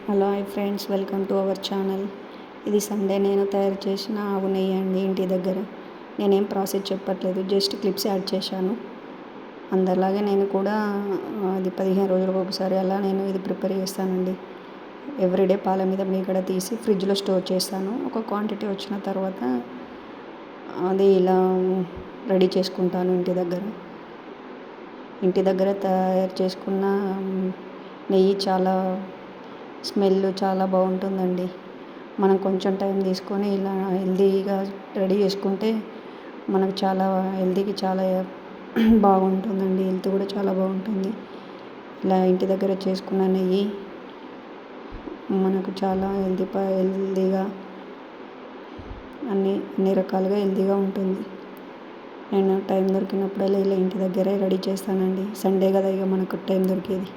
Hello hi friends, welcome to our channel. ఇది Sunday నేను తయారు చేసిన ఆవు నెయ్యి అండి. ఇంటి దగ్గర నేనేం ప్రాసెస్ చెప్పట్లేదు, జస్ట్ క్లిప్స్ యాడ్ చేశాను. అందరిలాగే నేను కూడా అది 15 రోజులకు ఒకసారి అలా నేను ఇది ప్రిపేర్ చేస్తానండి. ఎవ్రీడే పాల మీద మీగడ తీసి ఫ్రిడ్జ్లో స్టోర్ చేస్తాను. ఒక క్వాంటిటీ వచ్చిన తర్వాత అది ఇలా రెడీ చేసుకుంటాను. ఇంటి దగ్గర తయారు చేసుకున్న నెయ్యి చాలా స్మెల్ చాలా బాగుంటుందండి. మనం కొంచెం టైం తీసుకొని ఇలా హెల్తీగా రెడీ చేసుకుంటే మనకు చాలా హెల్తీకి చాలా బాగుంటుందండి. హెల్త్ కూడా చాలా బాగుంటుంది. ఇలా ఇంటి దగ్గర చేసుకున్న నెయ్యి మనకు చాలా హెల్తీగా అన్ని రకాలుగా హెల్తీగా ఉంటుంది. నేను టైం దొరికినప్పుడల్లా ఇలా ఇంటి దగ్గరే రెడీ చేస్తానండి. సండే కదా ఇక మనకు టైం దొరికేది.